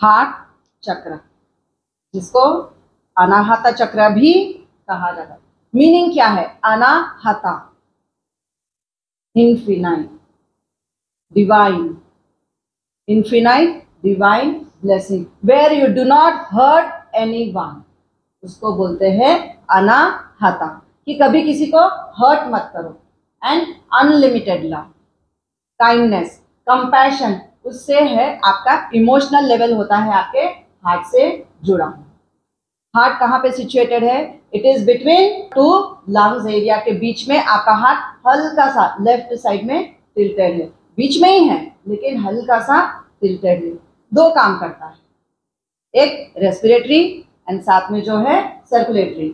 Heart चक्र, जिसको अनाहता चक्र भी कहा जाता है। मीनिंग क्या है Anahata? Infinite divine, infinite divine blessing where you do not hurt anyone, उसको बोलते हैं अनाहता, कि कभी किसी को हर्ट मत करो। And unlimited love, kindness, compassion, उससे है आपका इमोशनल लेवल होता है आपके हार्ट से जुड़ा। हार्ट कहाँ पे सिचुएटेड है? It is between two lungs area के बीच में आपका हार्ट हल्का सा लेफ्ट साइड में टिल्टेड है, बीच में ही है लेकिन हल्का सा टिल्टेड है। दो काम करता है, एक रेस्पिरेटरी एंड साथ में जो है सर्कुलेटरी।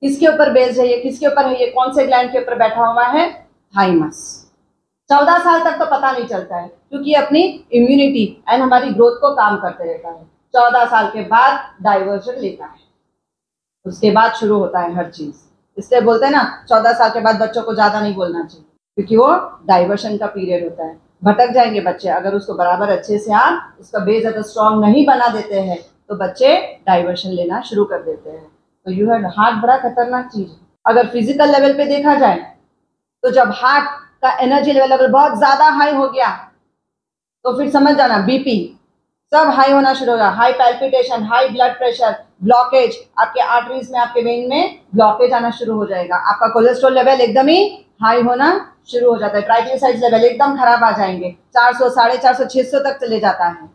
किसके ऊपर बेस्ड है ये? किसके ऊपर है ये? कौन से ग्लैंड के ऊपर बैठा हुआ है? थाइमस। 14 साल तक तो पता नहीं चलता है क्योंकि अपनी इम्यूनिटी एंड हमारी ग्रोथ को काम करते रहता है। 14 साल के बाद डाइवर्जन लेता है, उसके बाद शुरू होता है हर चीज। इसलिए बोलते हैं ना 14 साल के बाद बच्चों को ज्यादा नहीं बोलना चाहिए, क्योंकि वो डाइवर्शन का पीरियड होता है। भटक जाएंगे बच्चे अगर उसको बराबर अच्छे से आप उसका बेस अगर स्ट्रॉन्ग नहीं बना देते हैं तो बच्चे डाइवर्शन लेना शुरू कर देते हैं। तो यू हैव हार्ट बड़ा खतरनाक चीज है। अगर फिजिकल लेवल पे देखा जाए तो जब हार्ट का एनर्जी लेवल अगर बहुत ज्यादा हाई हो गया तो फिर समझ जाना बीपी सब हाई होना शुरू होगा, high palpitation, high blood pressure, blockage, आपके आर्टरीज में आपके वेन में ब्लॉकेज आना शुरू हो जाएगा, आपका कोलेस्ट्रॉल लेवल एकदम ही हाई होना शुरू हो जाता है, ट्राइग्लिसराइड्स लेवल एकदम खराब आ जाएंगे, 400, 450, 600 तक चले जाता है।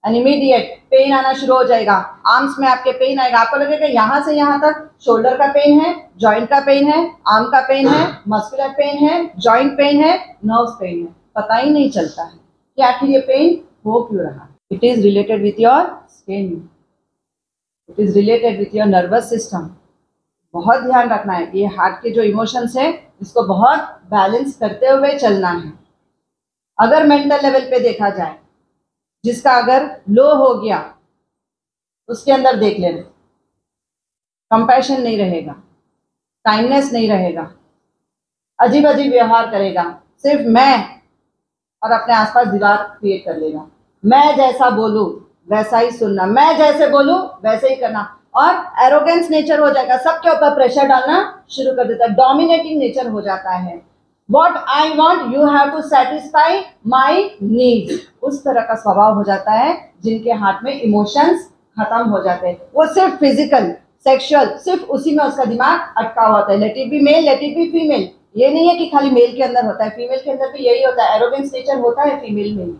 एंड इमीडिएट पेन आना शुरू हो जाएगा, आर्म्स में आपके पेन आएगा, आपको लगेगा यहाँ से यहाँ तक शोल्डर का पेन है, जॉइंट का पेन है, आर्म का पेन है, मस्कुलर पेन है, जॉइंट पेन है, नर्व्स पेन है, पता ही नहीं चलता है कि आखिर ये पेन हो क्यों रहा। It is related with your skin, it is related with your nervous system. बहुत ध्यान रखना है, ये हार्ट के जो इमोशंस है इसको बहुत बैलेंस करते हुए चलना है। अगर मेंटल लेवल पे देखा जाए, जिसका अगर लो हो गया उसके अंदर देख लेना, कंपैशन नहीं रहेगा, काइंडनेस नहीं रहेगा, अजीब अजीब व्यवहार करेगा, सिर्फ मैं और अपने आसपास दीवार क्रिएट कर लेगा, मैं जैसा बोलूं वैसा ही सुनना, मैं जैसे बोलूं वैसे ही करना, और एरोगेंस नेचर हो जाएगा, सबके ऊपर प्रेशर डालना शुरू कर देता है, डोमिनेटिंग नेचर हो जाता है। What I want, you have to satisfy my needs, उस तरह का स्वभाव हो जाता है जिनके हार्ट में इमोशंस खत्म हो जाते हैं। वो सिर्फ फिजिकल सेक्सुअल सिर्फ उसी में उसका दिमाग अटका हुआ होता है। Let it be male, let it be female, ये नहीं है कि खाली मेल के अंदर होता है, फीमेल के अंदर भी यही होता है, एरोगेंस नेचर होता है फीमेल में।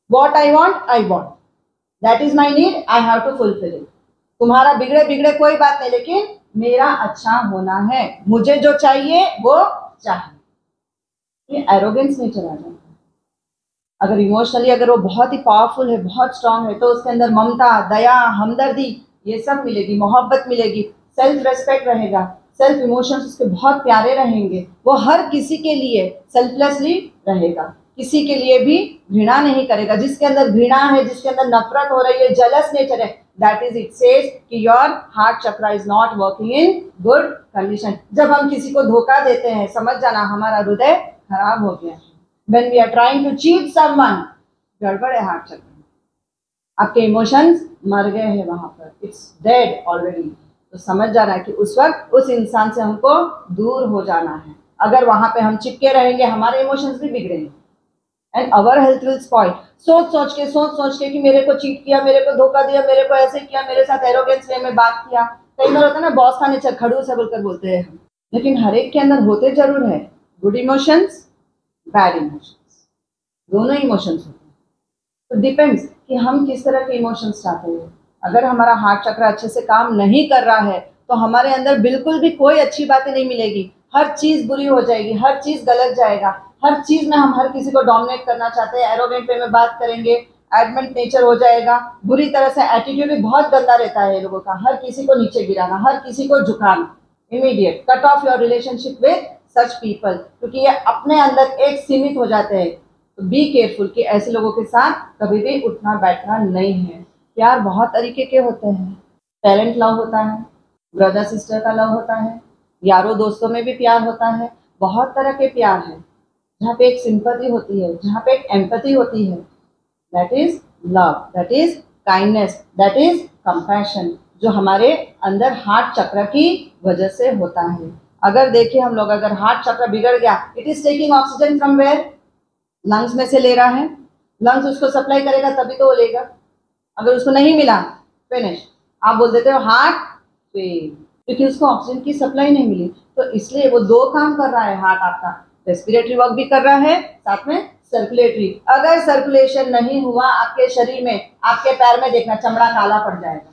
What I want, that is my need, I have to fulfill it। तुम्हारा बिगड़े बिगड़े कोई बात नहीं, लेकिन मेरा अच्छा होना है, मुझे जो चाहिए वो चाहिए, ये एरोगेंस नेचर आ जाता है। अगर इमोशनली अगर वो बहुत ही पावरफुल है, बहुत स्ट्रांग है, तो उसके अंदर ममता, दया, हमदर्दी ये सब मिलेगी, मोहब्बत मिलेगी, सेल्फ रेस्पेक्ट रहेगा, सेल्फ इमोशंस उसके बहुत प्यारे रहेंगे, वो हर किसी के लिए सेल्फलेसली रहेगा, किसी के लिए भी घृणा नहीं करेगा। जिसके अंदर घृणा है, जिसके अंदर नफरत हो रही है, जलस नेचर है, दैट इज इट सेज कि योर हार्ट चक्र is not working in good condition. जब हम किसी को धोखा देते हैं समझ जाना हमारा हृदय खराब हो गया। When we are trying to cheat someone, गड़बड़ है हार्ट चक्र, आपके इमोशंस मर गए हैं वहां पर, इट्स डेड ऑलरेडी। तो समझ जाना है कि उस वक्त उस इंसान से हमको दूर हो जाना है। अगर वहां पे हम चिपके रहेंगे हमारे इमोशंस भी बिगड़ेंगे and our health will spoil. सोच सोच के कि मेरे को चीट किया, मेरे को धोखा दिया, मेरे को ऐसे किया, मेरे साथ एरोगेंस वे में बात किया। कई बार होता है ना बॉस का नेचर खड़ूस है बोलकर बोलते हैं हम, लेकिन हर एक के अंदर होते जरूर है गुड इमोशंस, बैड इमोशंस, दोनों इमोशंस होते हैं। तो डिपेंड्स कि हम किस तरह के इमोशंस चाहते हैं। अगर हमारा हार्ट चक्र अच्छे से काम नहीं कर रहा है तो हमारे अंदर बिल्कुल भी कोई अच्छी बातें नहीं मिलेगी, हर चीज बुरी हो जाएगी, हर चीज गलत जाएगा, हर चीज में हम हर किसी को डोमिनेट करना चाहते हैं, एरोगेंट वे में बात करेंगे, एडमेंट नेचर हो जाएगा, बुरी तरह से एटीट्यूड भी बहुत गंदा रहता है लोगों का, हर किसी को नीचे गिराना, हर किसी को झुकाना। Immediate cut off your relationship with such people, क्योंकि ये अपने अंदर एक सीमित हो जाते हैं। तो बी केयरफुल कि ऐसे लोगों के साथ कभी भी उठना बैठना नहीं है। प्यार बहुत तरीके के होते हैं, पेरेंट लव होता है, ब्रदर सिस्टर का लव होता है, यारों दोस्तों में भी प्यार होता है, बहुत तरह के प्यार है, जहाँ पे एक सिंपैथी होती है, जहाँ पे एक एम्पैथी होती है, that is love, that is kindness, that is compassion, जो हमारे अंदर हार्ट चक्र की वजह से होता है। अगर देखिए हम लोग, अगर हार्ट चक्र बिगड़ गया, it is taking oxygen from where, lungs में से ले रहा है, लंग्स उसको सप्लाई करेगा तभी तो वो लेगा, अगर उसको नहीं मिला फिनिश। आप बोल देते हो हार्ट फेल, क्योंकि उसको ऑक्सीजन की सप्लाई नहीं मिली। तो इसलिए वो दो काम कर रहा है हार्ट आपका, रेस्पिरेटरी वर्क भी कर रहा है, साथ में सर्कुलेटरी। अगर सर्कुलेशन नहीं हुआ आपके शरीर में, आपके पैर में देखना चमड़ा काला पड़ जाएगा,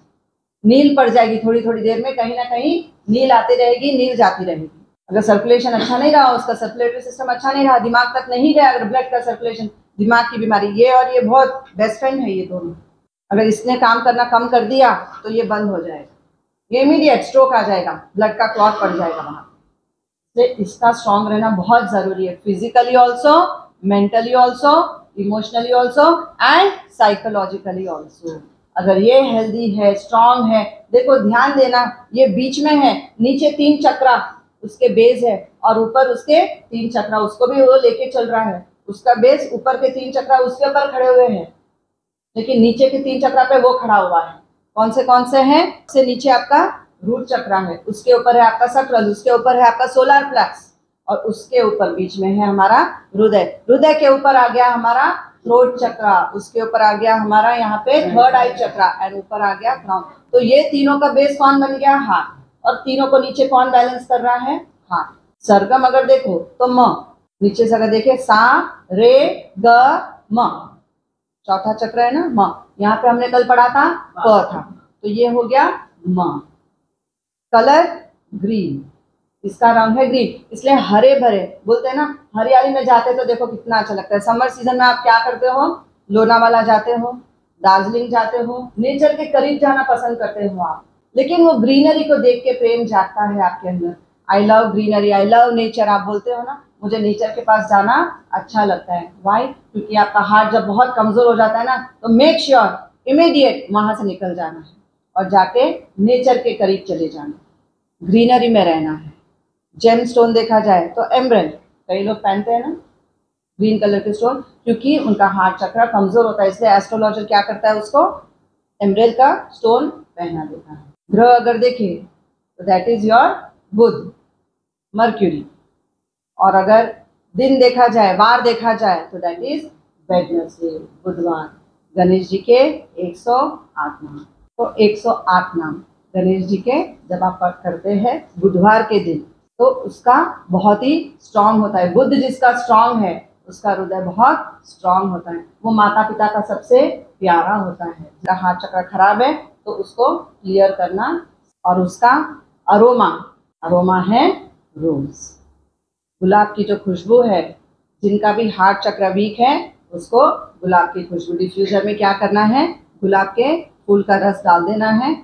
नील पड़ जाएगी, थोड़ी थोड़ी देर में कहीं ना कहीं नील आती रहेगी, नील जाती रहेगी। अगर सर्कुलेशन अच्छा नहीं रहा, उसका सर्कुलेटरी सिस्टम अच्छा नहीं रहा, दिमाग तक नहीं गया अगर ब्लड का सर्कुलेशन, दिमाग की बीमारी, ये और ये बहुत बेस्ट फ्रेंड है ये दोनों। अगर इसने काम करना कम कर दिया तो ये बंद हो जाएगा, ये इमीडिएट स्ट्रोक आ जाएगा, ब्लड का क्लॉट पड़ जाएगा वहां। इसलिए इसका स्ट्रांग रहना बहुत जरूरी है, physically also, mentally also, emotionally also and psychologically also. अगर ये हेल्दी है, स्ट्रांग है, देखो ध्यान देना, ये बीच में है, नीचे 3 चक्रा उसके बेस है और ऊपर उसके 3 चक्रा, उसको भी वो लेके चल रहा है, उसका बेस ऊपर के 3 चक्रा उसके ऊपर खड़े हुए हैं, लेकिन नीचे के 3 चक्रा पे वो खड़ा हुआ है। कौन से हैं? से नीचे आपका रूट चक्रा है, उसके ऊपर है आपका सक्राल, उसके ऊपर है आपका सोलर प्लेक्स, और उसके ऊपर बीच में है हमारा हृदय। हृदय के ऊपर आ गया हमारा थ्रोट चक्रा, उसके ऊपर आ गया हमारा यहाँ पे थर्ड आई चक्रा, एंड ऊपर आ गया क्राउन। तो ये तीनों का बेस कौन बन गया? हार्ट। और तीनों को नीचे कौन बैलेंस कर रहा है? हार्ट। सरगम अगर देखो तो म, नीचे से अगर देखे सा रे ग म, चौथा चक्र है ना म, यहाँ पे हमने कल पढ़ा था प था, तो ये हो गया म। कलर ग्रीन, इसका रंग है ग्रीन, इसलिए हरे भरे बोलते हैं ना, हरियाली में जाते तो देखो कितना अच्छा लगता है। समर सीजन में आप क्या करते हो? लोनावाला जाते हो, दार्जिलिंग जाते हो, नेचर के करीब जाना पसंद करते हो आप, लेकिन वो ग्रीनरी को देख के प्रेम जागता है आपके अंदर। I love greenery, I love nature, आप बोलते हो ना, मुझे नेचर के पास जाना अच्छा लगता है। वाई? क्योंकि आपका हार्ट जब बहुत कमजोर हो जाता है ना, तो मेक श्योर इमीडिएट वहां से निकल जाना है और जाके नेचर के करीब चले जाना, ग्रीनरी में रहना है। जेम स्टोन देखा जाए तो एमरल्ड, कई लोग पहनते हैं ना ग्रीन कलर के स्टोन, क्योंकि उनका हार्ट चक्र कमजोर होता है, इसलिए एस्ट्रोलॉजर क्या करता है, उसको एमरल्ड का स्टोन पहना देता है। ग्रह अगर देखें तो that is your Budh, Mercury, और अगर दिन देखा जाए, वार देखा जाए तो दैट इज वेडनेसडे, बुधवार। गणेश जी के 108 नाम, तो 108 नाम गणेश जी के जब आप पाठ करते हैं बुधवार के दिन, तो उसका बहुत ही स्ट्रांग होता है। बुध जिसका स्ट्रांग है उसका हृदय बहुत स्ट्रांग होता है, वो माता पिता का सबसे प्यारा होता है। जिसका हार्ट चक्र खराब है तो उसको क्लियर करना, और उसका अरोमा, अरोमा है रोज, गुलाब की जो खुशबू है, जिनका भी हार्ट चक्र वीक है उसको गुलाब की खुशबू, डिफ्यूजर में क्या करना है, गुलाब के फूल का रस डाल देना है,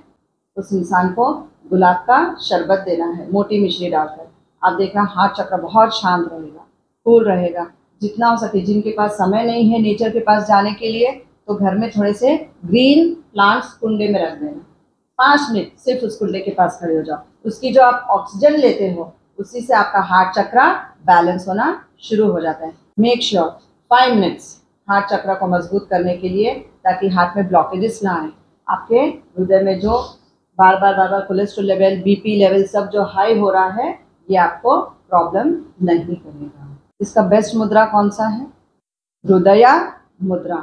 उस इंसान को गुलाब का शरबत देना है मोटी मिश्री डालकर। आप देखना हार्ट चक्र बहुत शांत रहेगा, कूल रहेगा। जितना हो सके, जिनके पास समय नहीं है नेचर के पास जाने के लिए, तो घर में थोड़े से ग्रीन प्लांट्स कुंडे में रख देना, 5 मिनट सिर्फ उस कुंडे के पास खड़े हो जाओ, उसकी जो आप ऑक्सीजन लेते हो उसी से आपका हार्ट चक्र बैलेंस होना शुरू हो जाता है। मेक श्योर 5 मिनट्स हार्ट चक्र को मजबूत करने के लिए, ताकि हार्ट में ब्लॉकेजेस ना आए। आपके हृदय में जो बार बार कोलेस्ट्रॉल लेवल, बीपी लेवल सब जो हाई हो रहा है, ये आपको प्रॉब्लम नहीं करेगा। इसका बेस्ट मुद्रा कौन सा है? हृदया मुद्रा,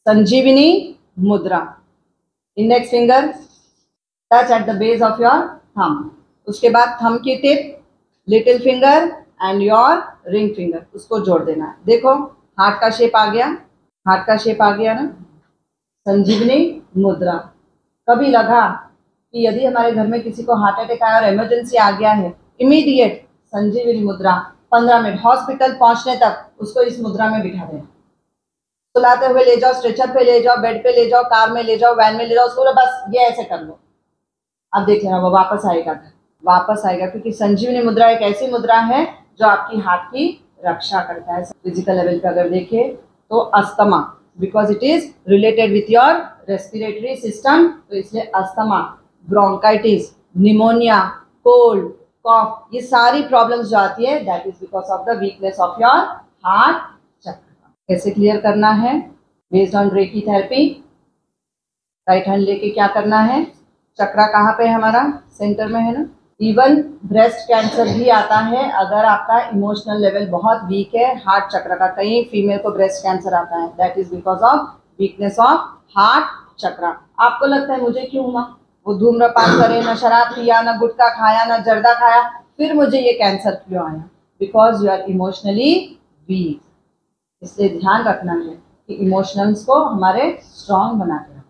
संजीवनी मुद्रा। Index finger touch at the base of your thumb, उसके बाद थंब की tip, little finger and your ring finger, उसको जोड़ देना है। देखो हार्ट का शेप आ गया, हार्ट का शेप आ गया ना, संजीवनी मुद्रा। कभी लगा कि यदि हमारे घर में किसी को हार्ट अटैक आया और इमरजेंसी आ गया है, इमीडिएट संजीवनी मुद्रा 15 मिनट हॉस्पिटल पहुंचने तक उसको इस मुद्रा में बिठा देना। सुलाते हुए ले जाओ, स्ट्रेचर पे ले जाओ, बेड पे ले जाओ, कार में ले जाओ, वैन में ले जाओ, उसको बस ये ऐसे कर लो। अब देख लेना वो वापस आएगा घर, वापस आएगा, क्योंकि संजीवनी मुद्रा एक ऐसी मुद्रा है जो आपकी हार्ट की रक्षा करता है। फिजिकल लेवल पे अगर देखें तो asthma, because it is related with your respiratory system, तो इसलिए asthma, bronchitis, pneumonia, cold, cough, ये सारी प्रॉब्लम्स जो आती है that is because of the weakness of your heart chakra. कैसे क्लियर करना है? Based on reiki therapy, right hand लेके क्या करना है, चक्रा कहाँ पे है हमारा, सेंटर में है ना। इवन ब्रेस्ट कैंसर भी आता है अगर आपका इमोशनल लेवल बहुत वीक है, हार्ट चक्र का। कई फीमेल को ब्रेस्ट कैंसर आता है, that is because of weakness of heart chakra. आपको लगता है मुझे क्यों हुआ, वो धूम्रपान करे, ना शराब पिया, ना गुटखा खाया, ना जर्दा खाया, फिर मुझे ये कैंसर क्यों आया, because you are emotionally weak. इसलिए ध्यान रखना है कि इमोशंस को हमारे स्ट्रांग बना के रखें,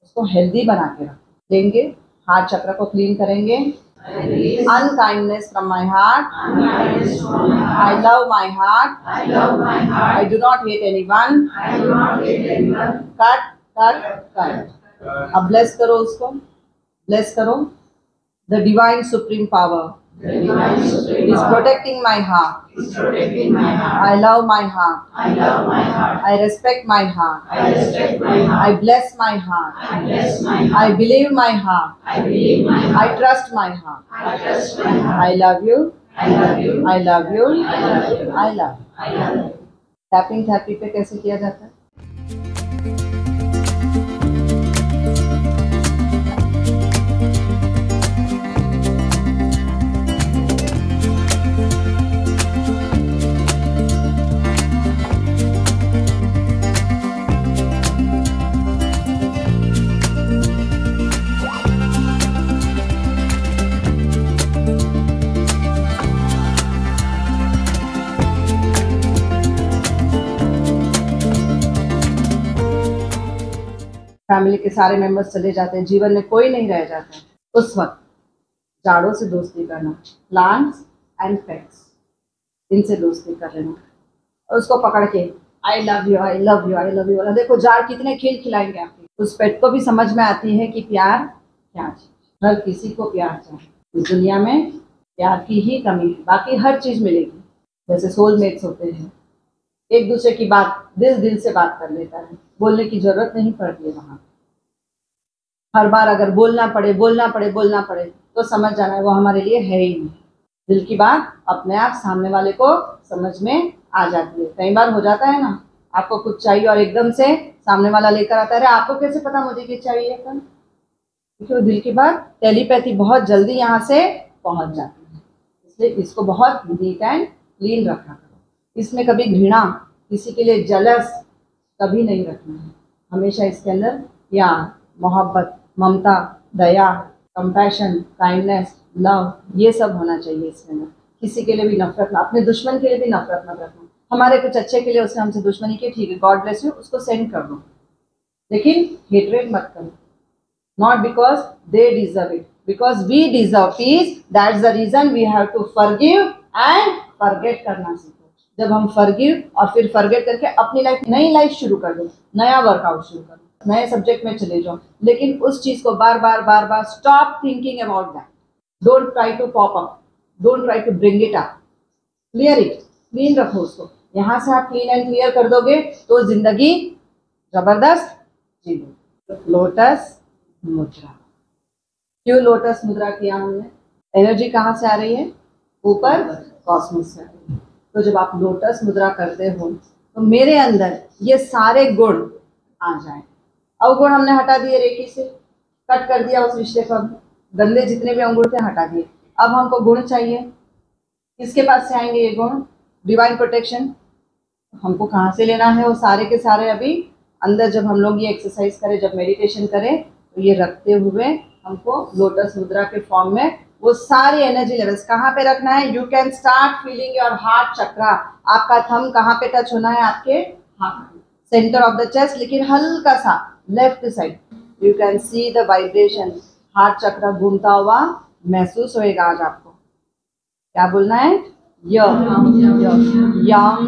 उसको हेल्दी बना के रखें। लेंगे हार्ट चक्र को क्लीन करेंगे। Unkindness from my heart. I love my heart. I do not hate anyone. Cut, cut, cut. अब ब्लेस करो उसको, ब्लेस करो। The divine supreme power is protecting my heart. I love my heart. I respect my heart. I bless my heart. I believe my heart. I trust my heart. I love you. I love you. I love you. Tapping therapy पे कैसे किया जाता है? Family के सारे members चले जाते हैं, जीवन में कोई नहीं रह जाता है, उस वक्त झाड़ों से दोस्ती करना, प्लांट्स एंड पेट्स, इनसे दोस्ती कर लेना और उसको पकड़ के I love you, I love you, I love you. देखो झाड़ कितने खिल खिलाएंगे आपके। उस पेट को भी समझ में आती है कि प्यार क्या चीज। हर किसी को प्यार चाहिए। इस दुनिया में प्यार की ही कमी है, बाकी हर चीज मिलेगी। जैसे सोलमेट्स होते हैं, एक दूसरे की बात दिल से बात कर लेता है, बोलने की जरूरत नहीं पड़ती है। वहां हर बार अगर बोलना पड़े तो समझ जाना है वो हमारे लिए है ही नहीं। दिल की बात अपने आप सामने वाले को समझ में आ जाती है। कई बार हो जाता है ना, आपको कुछ चाहिए और एकदम से सामने वाला लेकर आता है, अरे आपको कैसे पता मुझे क्या चाहिए? क्योंकि वो दिल की बात टेलीपैथी बहुत जल्दी यहाँ से पहुंच जाती है। इसलिए इसको बहुत नीट एंड क्लीन रखना करो। इसमें कभी घृणा, किसी के लिए जलस कभी नहीं रखना है। हमेशा इसके अंदर प्यार, मोहब्बत, ममता, दया, कंपैशन, काइंडनेस, लव, ये सब होना चाहिए इसके अंदर। किसी के लिए भी नफरत ना, अपने दुश्मन के लिए भी नफरत ना रखना। हमारे कुछ अच्छे के लिए उसने हमसे दुश्मनी की, ठीक है, गॉड ब्लेस यू, उसको सेंड कर दो, लेकिन हेटरेट मत करो। Not because they deserve it, because we deserve peace. That's the reason we have to forgive and forget करना सीखो। जब हम फॉरगिव और फिर फॉरगेट करके अपनी लाइफ, नई लाइफ शुरू कर दो, नया वर्कआउट शुरू कर दो, नए सब्जेक्ट में चले जाओ, लेकिन उस चीज को बार बार stop thinking about that. Don't try to pop up, don't try to bring it up, clear it, clean रखो उसको। यहाँ से आप क्लीन एंड क्लियर कर दोगे तो जिंदगी जबरदस्त जी लो। लोटस मुद्रा, क्यों लोटस मुद्रा किया हमने? एनर्जी कहाँ से आ रही है? ऊपर कॉस्मोस से आ रही है। तो जब आप लोटस मुद्रा करते हो तो मेरे अंदर ये सारे गुण आ जाए। अवगुण हमने हटा दिए, रेखी से कट कर दिया उस रिश्ते को, गंदे जितने भी अवगुण थे हटा दिए। अब हमको गुण चाहिए, किसके पास से आएंगे ये गुण? Divine protection. हमको कहाँ से लेना है वो सारे के सारे? अभी अंदर जब हम लोग ये एक्सरसाइज करें, जब मेडिटेशन करें, तो ये रखते हुए हमको लोटस मुद्रा के फॉर्म में वो सारी एनर्जी लेवल्स कहाँ पे रखना है? You can start feeling your heart chakra. आपका थंब कहाँ पे टच होना है? आपके heart, centre of the chest, लेकिन हल्का सा left side. You can see the vibration, heart chakra घूमता हुआ महसूस होएगा। आज आपको क्या बोलना है? यम यम यम।